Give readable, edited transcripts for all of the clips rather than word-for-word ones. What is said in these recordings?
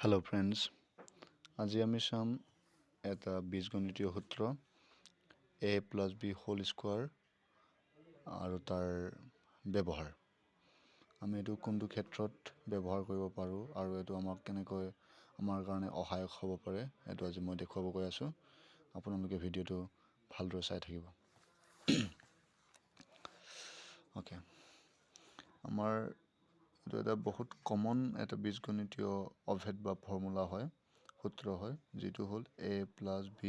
Hello friends, আজি আমি চাম এটা বীজগণিতীয় সূত্ৰ a plus b whole square আৰু তাৰ ব্যৱহাৰ। আমি এইটো কোনটো ক্ষেত্ৰত ব্যৱহাৰ কৰিব পাৰোঁ আৰু এইটো আমাক কেনেকৈ আমাৰ কাৰণে সহায়ক হ'ব পাৰে এইটো আজি মই দেখুৱাব গৈ আছোঁ। আপোনালোকে ভিডিঅ'টো ভালদৰে চাই থাকিব। ওকে, আমাৰ এইটো এটা বহুত কমন এটা বীজগণিতীয় অভেদ বা ফৰ্মুলা হয়, সূত্ৰ হয়, যিটো হ'ল a plus b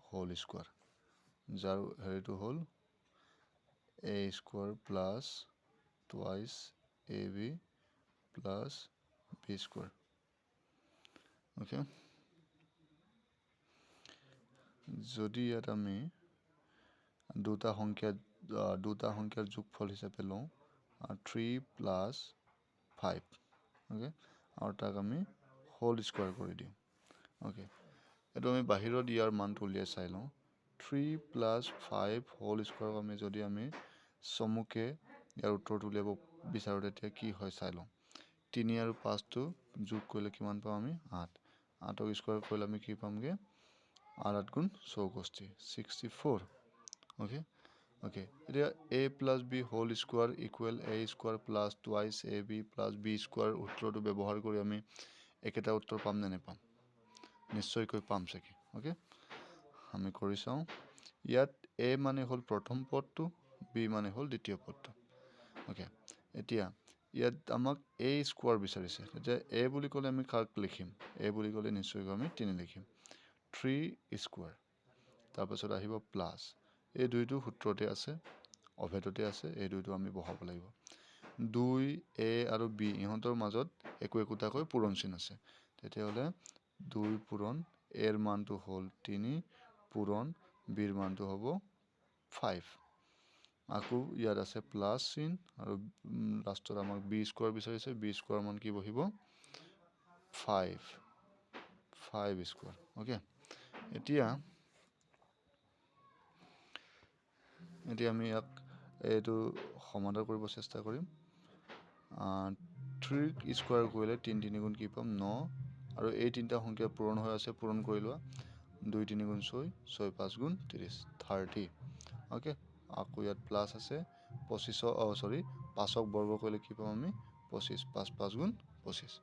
whole square, যাৰ হেৰিটো হ'ল a square plus twice ab plus b square. Okay, যদি ইয়াত আমি দুটা সংখ্যাৰ যোগফল হিচাপে লওঁ 3 plus 5, ওকে, আৰু তাক আমি হোল স্কোৱাৰ কৰি দিওঁ। ওকে, এইটো আমি বাহিৰত ইয়াৰ মানটো উলিয়াই চাই লওঁ। 3 plus 5 হোল স্কোৱাৰক আমি যদি চমুকে ইয়াৰ উত্তৰটো উলিয়াব বিচাৰোঁ তেতিয়া কি হয় চাই লওঁ। 3 আৰু 5টো যোগ কৰিলে কিমান পাম আমি? 8। 8ক স্কোৱাৰ কৰিলে আমি কি পামগৈ? 8 গুণ 64, 64। ওকে, ওকে, এতিয়া a plus b whole square equal a square plus twice ab plus b square সূত্ৰটো ব্যৱহাৰ কৰি আমি একেটা উত্তৰ পাম নে নেপাম? নিশ্চয়কৈ পাম চাগে। ওকে, আমি কৰি চাওঁ। ইয়াত a মানে হ'ল প্ৰথম পদটো, b মানে হ'ল দ্বিতীয় পদটো। ওকে, এতিয়া ইয়াত আমাক a স্কোৱাৰ বিচাৰিছে। তেতিয়া a বুলি ক'লে আমি কাক লিখিম? a বুলি ক'লে নিশ্চয়কৈ আমি 3 লিখিম। 3 স্কোৱাৰ, তাৰপাছত আহিব প্লাছ, এই দুইটো সূত্ৰতে আছে, অভেদতে আছে, এই দুইটো আমি বহাব লাগিব। 2 a আৰু b ইহঁতৰ মাজত একোটাকৈ পূৰণ চিন আছে, তেতিয়াহ'লে 2 পূৰণ a ৰ মানটো হ'ল 3 পূৰণ b ৰ মানটো হ'ব 5। আকৌ ইয়াত আছে প্লাছ চিন আৰু লাষ্টত আমাক b স্কোৱাৰ বিচাৰিছে, b স্কোৱাৰ মান কি বহিব? 5 স্কোৱাৰ। ওকে, এতিয়া আমি ইয়াক এইটো সমাধান কৰিব চেষ্টা কৰিম। 3 স্কোৱাৰ কৰিলে 3 3 গুণ কি পাম? 9, আৰু এই তিনিটা সংখ্যা পূৰণ হৈ আছে, পূৰণ কৰি লোৱা। 2 3 গুণ 6, 6 5 গুণ 30, 30। ওকে, আকৌ ইয়াত প্লাছ আছে, 5ক বৰ্গ কৰিলে কি পাম আমি? 25, 5 5 গুণ 25।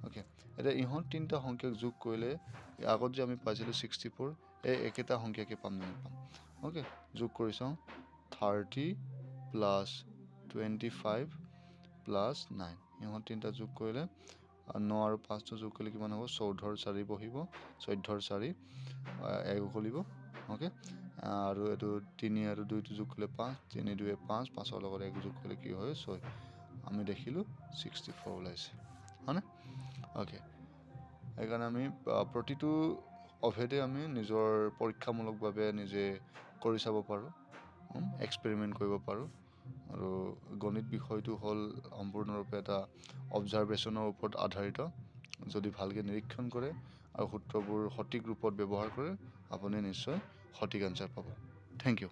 ওকে, এতিয়া ইহঁত তিনিটা সংখ্যাক যোগ কৰিলে আগত যে আমি পাইছিলোঁ 64, এই একেটা সংখ্যাকে পাম নে নাপাম? ওকে, যোগ কৰি চাওঁ। 30 প্লাছ 25 প্লাছ 9, ইহঁত তিনিটা যোগ কৰিলে 9 আৰু 5টো যোগ কৰিলে কিমান হ'ব? 14ৰ 4 বহিব, 14ৰ 4 1 উকলিব। ওকে, আৰু এইটো 3 আৰু 2টো যোগ কৰিলে 5, 3 2 5, 5ৰ লগত 1 যোগ কৰিলে কি হয়? 6। আমি দেখিলোঁ 64 ওলাইছে, হয়নে? ওকে, সেইকাৰণে আমি প্ৰতিটো অভেদে আমি নিজৰ পৰীক্ষামূলকভাৱে নিজে কৰি চাব পাৰোঁ, এক্সপেৰিমেণ্ট কৰিব পাৰোঁ। আৰু গণিত বিষয়টো হ'ল সম্পূৰ্ণৰূপে এটা অবজাৰভেশ্যনৰ ওপৰত আধাৰিত। যদি ভালকৈ নিৰীক্ষণ কৰে আৰু সূত্ৰবোৰ সঠিক ৰূপত ব্যৱহাৰ কৰে, আপুনি নিশ্চয় সঠিক আনচাৰ পাব। Thank U.